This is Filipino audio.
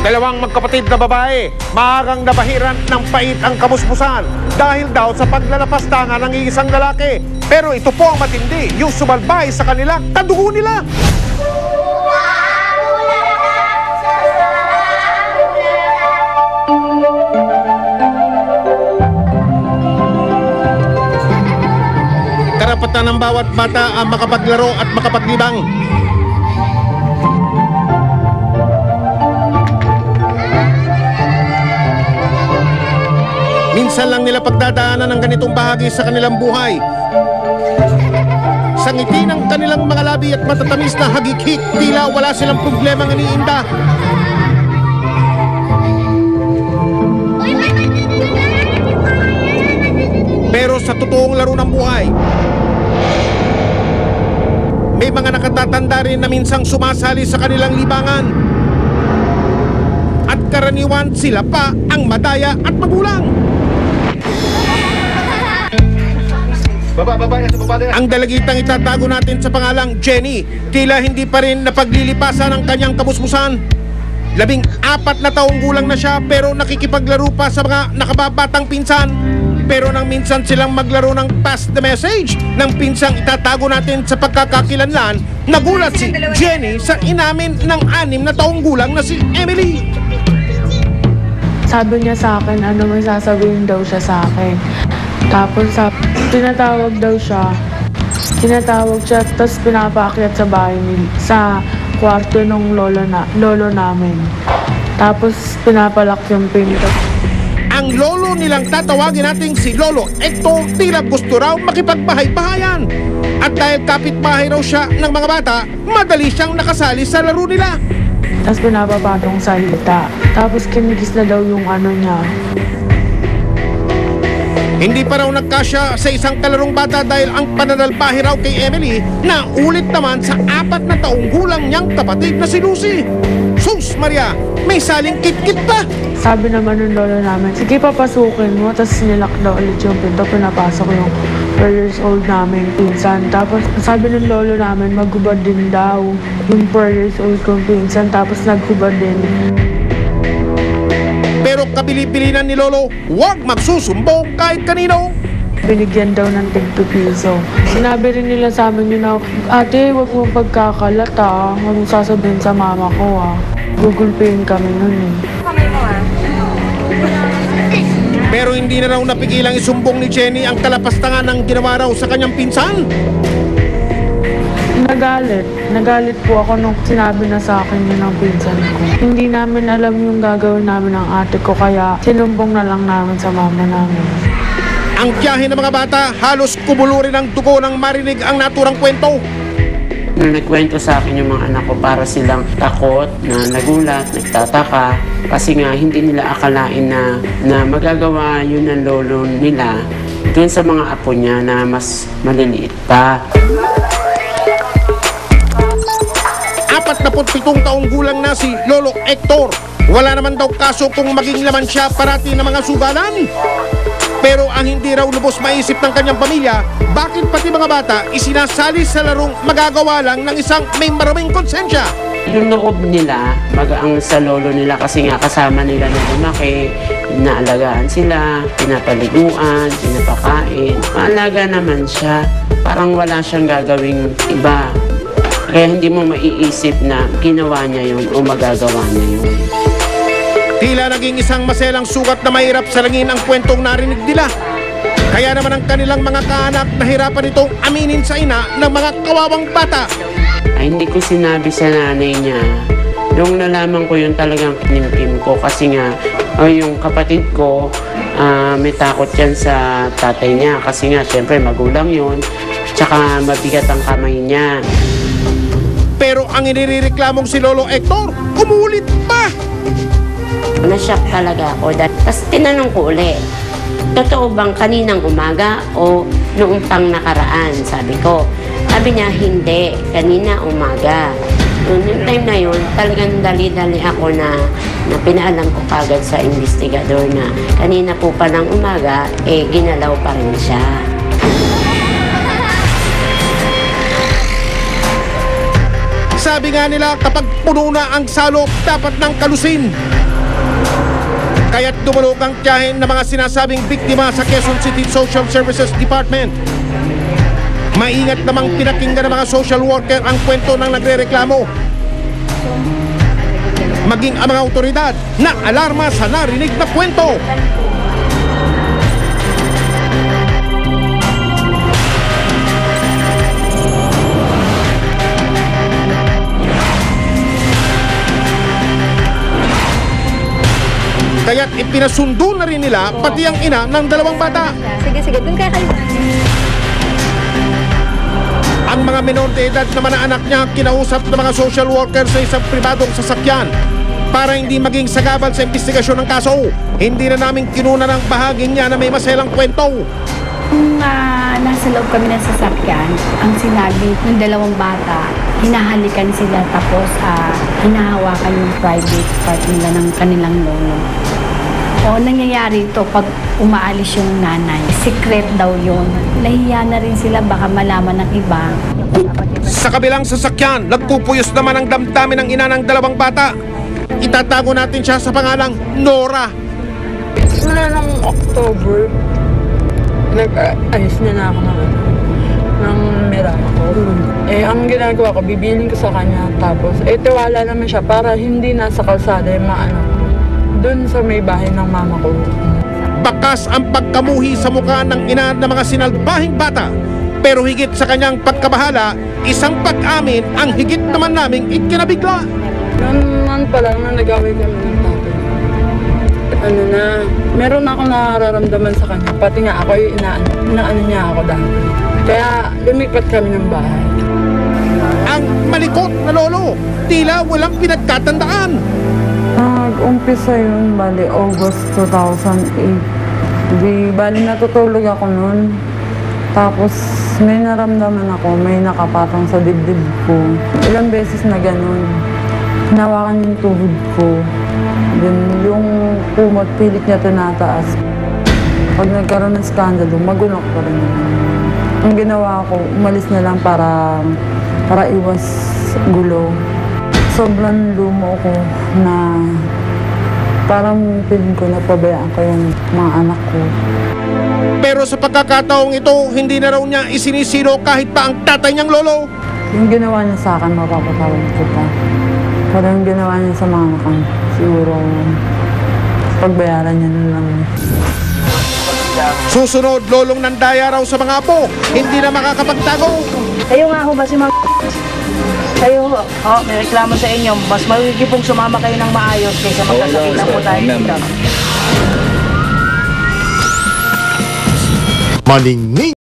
Dalawang magkapatid na babae, maagang nabahiran ng pait ang kamusmusan dahil daw sa paglalapastangan ng isang lalaki. Pero ito po ang matindi, yung sumalbay sa kanila, kadugo nila. Karapatan ng bawat bata ang makapaglaro at makapaglibang. Minsan lang nila pagdadaanan ng ganitong bahagi sa kanilang buhay. Sa ngiti ng kanilang mga labi at matatamis na hagik-hik, tila wala silang problemang iniinda. Pero sa totoong laro ng buhay, may mga nakatatanda rin na minsang sumasali sa kanilang libangan. At karaniwan sila pa ang madaya at magulang. Ang dalagitang itatago natin sa pangalang Jenny, tila hindi pa rin napaglilipasan ang kanyang kamusmusan. 14 na taong gulang na siya pero nakikipaglaro pa sa mga nakababatang pinsan. Pero nang minsan silang maglaro ng pass the message ng pinsang itatago natin sa pagkakakilanlan, nagulat si Jenny sa inamin ng 6 na taong gulang na si Emily. Sabi niya sa akin, ano may sasabihin daw siya sa akin. Tapos tinatawag siya, tapos pinapaakyat sa bahay sa kwarto ng lolo namin. Tapos pinapalak yung pinto. Ang lolo nilang tatawagin nating si Lolo Hector, tila gusto raw makipagbahay-bahayan. At dahil kapitbahay raw siya ng mga bata, madali siyang nakasali sa laro nila. Tapos pinapapatong salita. Tapos kinigis na daw yung ano niya. Hindi pa raw nagkasya sa isang kalarong bata dahil ang pananalbahe raw kay Emily na ulit naman sa 4 na taong gulang niyang kapatid na si Lucy. Sus Maria, may saling kit-kit pa! Sabi naman ng lolo namin, sige papasukin mo. Tapos nilak daw ulit yung pinto, pinapasok yung 4 years old namin pinsan. Tapos sabi ng lolo namin, maghubad din daw yung 4 years old kong pinsan. Tapos naghubad din. Pero kabili-bilinan ni Lolo, huwag magsusumbong kahit kanino. Binigyan daw ng tig-2 Sinabi rin nila sa amin yun na, ate, huwag mo pagkakalat ha. Huwag mo sasabihin sa mama ko ha. Gugulpihin kami nun eh. Pero hindi na raw napigilang isumbong ni Jenny ang kalapastangan ng ginawa raw sa kanyang pinsan. Nagalit po ako nung sinabi na sa akin yun ng pinsan ko. Hindi namin alam yung gagawin namin ng ate ko, kaya sinumbong na lang namin sa mama namin. Ang tiyahin ng mga bata, halos kumulurin ang dugo nang marinig ang naturang kwento. Nung nagkwento sa akin yung mga anak ko, para silang takot, na nagulat, nagtataka. Kasi nga hindi nila akalain na magagawa yun ng lolo nila dun sa mga apo niya na mas maliliit pa. 47 taong gulang na si Lolo Hector. Wala naman daw kaso kung maging laman siya parati ng mga sugalan. Pero ang hindi raw lubos maisip ng kanyang pamilya, bakit pati mga bata isinasali sa larong magagawa lang ng isang may maraming konsensya? Yung loob nila, magaang sa lolo nila kasi nga kasama nila na lumaki, inaalagaan sila, pinapaliguan, pinapakain. Maalaga naman siya, parang wala siyang gagawing iba. Kaya hindi mo maiisip na ginawa niya yun o magagawa niya yun. Tila naging isang maselang sugat na mahirap salangin ang kwentong narinig nila. Kaya naman ang kanilang mga kaanak nahirapan itong aminin sa ina ng mga kawawang bata. Ay, hindi ko sinabi sa nanay niya. Nung nalaman ko yun talagang kinimkim ko kasi nga yung kapatid ko may takot yan sa tatay niya kasi nga syempre magulang yun tsaka mabigat ang kamay niya. Pero ang inireklamong si Lolo Hector, umulit pa! Na-shock talaga ako. Tapos tinanong ko ulit, totoo bang kaninang umaga o noong pang nakaraan? Sabi ko. Sabi niya, hindi. Kanina umaga. Noong time na yun, talagang dali-dali ako na pinaalam ko kagad sa investigador na kanina po palang umaga, ginalaw pa rin siya. Sabi nga nila kapag puno na ang salok, dapat nang kalusin. Kaya't dumulog ang tiyahin ng mga sinasabing biktima sa Quezon City Social Services Department. Maingat namang pinakinggan ng mga social worker ang kwento ng nagrereklamo. Maging ang mga otoridad na alarma sa narinig na kwento. Kaya't ipinasundo na rin nila pati ang ina ng dalawang bata. Sige, dun kayo. Ang mga menor de edad naman na anak niya kinausap ng mga social worker sa isang pribadong sasakyan para hindi maging sagabal sa investigasyon ng kaso. Hindi na namin kinuna ng bahaging niya na may maselang kwento. Nung nasa loob kami ng sasakyan, ang sinabi ng dalawang bata, hinahalikan sila tapos hinahawakan yung private part nila ng kanilang lolo. O nangyayari ito pag umaalis yung nanay, secret daw yun. Nahiya na rin sila baka malaman ng iba. Sa kabilang sasakyan, nagpupuyos naman ang damdamin ng ina ng dalawang bata. Itatago natin siya sa pangalang Nora. Mula ng October, nag-ayos na ako ng Merako. Ang ginagawa ko, bibilin ko sa kanya. Tapos, tiwala naman siya para hindi nasa kalsada yung doon sa may bahay ng mama ko. Bakas ang pagkamuhi sa mukha ng ina ng mga sinalbahing bata. Pero higit sa kanyang pagkabahala, isang pag-amin ang higit naman naming ikinabigla. Noon pa lang na nag-away kami ng tatay. Meron ako nararamdaman sa kanya. Pati nga ako yung inaano niya ako dati. Kaya lumipat kami ng bahay. Ang malikot na lolo, tila walang pinagtatandaan. Nag-umpisa yun, bali August 2008. Bali natutulog ako noon. Tapos may naramdaman ako, may nakapatong sa dibdib ko. Ilang beses na ganun. Hinawakan yung tuhod ko. Then yung kumot, pilit niya tinataas. Pag nagkaroon ng skandalo, magulok pa rin. Ang ginawa ko, umalis na lang para iwas gulo. Sobrang lumo ko na parang piling ko na pabayaan ko yung mga anak ko. Pero sa pagkakataong ito, hindi na raw niya isinisiro kahit pa ang tatay niyang lolo. Yung ginawa niya sa akin, mapapatawad ko pa. Parang yung ginawa niya sa mga anak ko, siguro pagbayaran niya na lang. Susunod, lolong nandaya raw sa mga apo, hindi na makakapagtago. Kayo nga ho ba si Mang... Kayo ho, may reklamo sa inyo. Mas maigi pong sumama kayo ng maayos kaysa magkasakita po tayo dito. Maningning